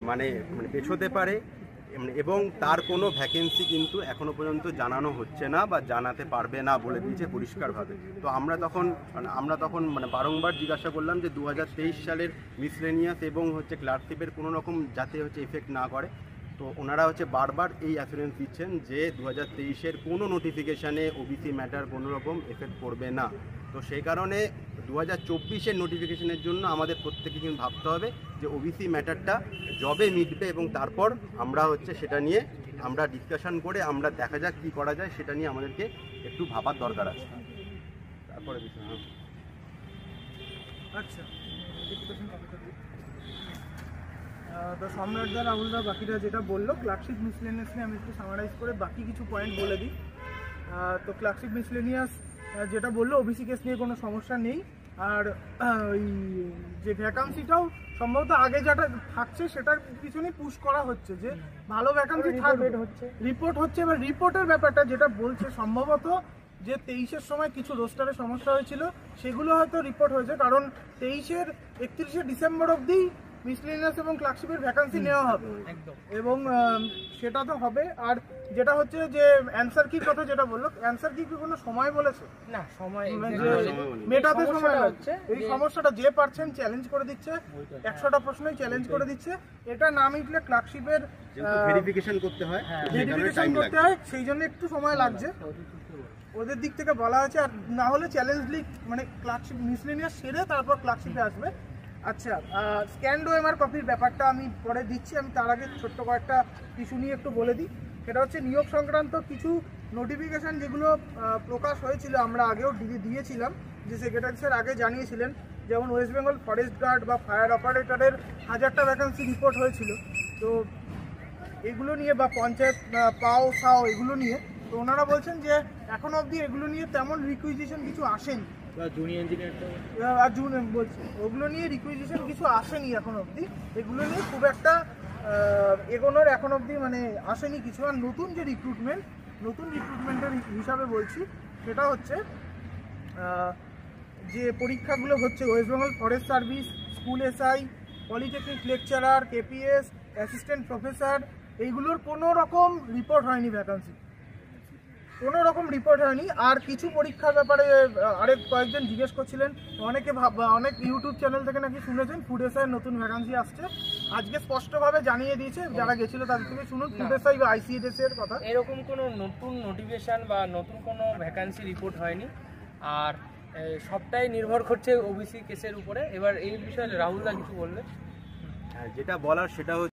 মানে মানে পেছোতে পারে এবং তার কোনো ভ্যাকেন্সি কিন্তু এখনো পর্যন্ত জানানো হচ্ছে না বা জানাতে পারবে না বলে দিয়েছে পরিষ্কারভাবে। তো আমরা তখন বারংবার জিজ্ঞাসা করলাম যে 2023 সালের মিসলেনিয়াস এবং ক্লার্কশিপের কোনো রকম যাতে এফেক্ট না করে। তো ওনারা বারবার এই অ্যাসুরেন্স দিচ্ছেন যে 2023-এর কোনো নোটিফিকেশানে ওবিসি ম্যাটার কোনো রকম এফেক্ট করবে না। তো সেই কারণে 2024-এর নোটিফিকেশনের জন্য আমাদের প্রত্যেকে কিন্তু ভাবতে হবে যে ওবিসি ম্যাটারটা জবে মিটবে এবং তারপর আমরা সেটা নিয়ে আমরা ডিসকাশন করে আমরা দেখা যাক কী করা যায়, সেটা নিয়ে আমাদেরকে একটু ভাবার দরকার আছে। তারপরে আচ্ছা, তো সম্রাটদা, রাহুলদা, বাকিরা যেটা বললো ক্লার্কশিপ মিসলেনিয়াস নিয়ে আমি একটু সামারাইজ করে বাকি কিছু পয়েন্ট বলে দিই। তো ক্লার্কশিপ মিসলেনিয়াস যেটা বললো ওবিসি কেস নিয়ে কোনো সমস্যা নেই। আর ওই যে ভ্যাকান্সিটাও সম্ভবত আগে যেটা থাকছে সেটার পিছনে পুশ করা হচ্ছে যে ভালো ভ্যাকান্সি থাকবে, রিপোর্ট হচ্ছে। এবার রিপোর্টের ব্যাপারটা যেটা বলছে সম্ভবত যে 23-এর সময় কিছু রোস্টারের সমস্যা হয়েছিল সেগুলো হয়তো রিপোর্ট হয়েছে, কারণ 23-এর 31শে ডিসেম্বর অবধি মিসলেনিয়াস এবং ক্লার্কশিপের ভ্যাকান্সি নেওয়া হবে এবং সেটা তো হবে। আর যেটা হচ্ছে যে অ্যান্সার কি কথা যেটা বললো, অ্যান্সার কি কোনো সময় বলেছে না, সময় মেটাতে সময় লাগছে। এই সমস্যাটা যে পারছেন চ্যালেঞ্জ করে দিচ্ছে, 100টা প্রশ্নই চ্যালেঞ্জ করে দিচ্ছে। এটা না মিটলে ক্লার্কশিপের ভেরিফিকেশন করতে হয়, সেই জন্য একটু সময় লাগছে ওদের দিক থেকে বলা হয়েছে। আর না হলে চ্যালেঞ্জ লিগ ক্লার্কশিপ মিসলেনিয়াস সেরে তারপর ক্লার্কশিপে আসবে। আচ্ছা, স্ক্যান্ড ওএমআর কপির ব্যাপারটা আমি পরে দিচ্ছি। আমি তার আগে ছোট্ট কয়েকটা ইস্যু নিয়ে একটু বলে দিই। সেটা হচ্ছে নিয়োগ সংক্রান্ত কিছু নোটিফিকেশান যেগুলো প্রকাশ হয়েছিল, আমরা আগেও দিয়েছিলাম, যে সেক্রেটারি স্যার আগে জানিয়েছিলেন। যেমন ওয়েস্ট বেঙ্গল ফরেস্ট গার্ড বা ফায়ার অপারেটরের 1000টা ভ্যাকান্সি রিপোর্ট হয়েছিল। তো এগুলো নিয়ে বা পঞ্চায়েত পাও সাও এগুলো নিয়ে, তো ওনারা বলছেন যে এখনো অবধি এগুলো নিয়ে তেমন রিকুইজিশন কিছু আসেনি। বলছে ওগুলো নিয়ে রিকুইজিশন কিছু আসেনি এখন অবধি, এগুলো নিয়ে খুব একটা এগোনোর এখন অবধি আসেনি কিছু। আর নতুন রিক্রুটমেন্টের হিসাবে বলছি, সেটা হচ্ছে যে পরীক্ষাগুলো হচ্ছে West Bengal forest service, school SI, polytechnic lecturer, KPS, assistant professor, এইগুলোর কোনো রকম রিপোর্ট হয়নি, ভ্যাকান্সি কোনো রকম রিপোর্ট হয়নি। আর কিছু পরীক্ষার ব্যাপারে আরেক কয়েকজন জিজ্ঞেস করছিলেন, অনেক ইউটিউব চ্যানেল থেকে নাকি শুনেছেন ফুড এসআইয়ের নতুন ভ্যাকান্সি আসছে। আজকে স্পষ্টভাবে জানিয়ে দিয়েছে, যারা গেছিল তাদের থেকে শুনুন ফুড এসআই বা আইসিএস এর কথা। এরকম কোনো নতুন নোটিফিকেশন বা নতুন কোনো ভ্যাকান্সি রিপোর্ট হয়নি। আর সবটাই নির্ভর করছে ওবিসি কেসের উপরে। এবার এই বিষয়ে রাহুলদা কিছু বলবে। যেটা বলার সেটা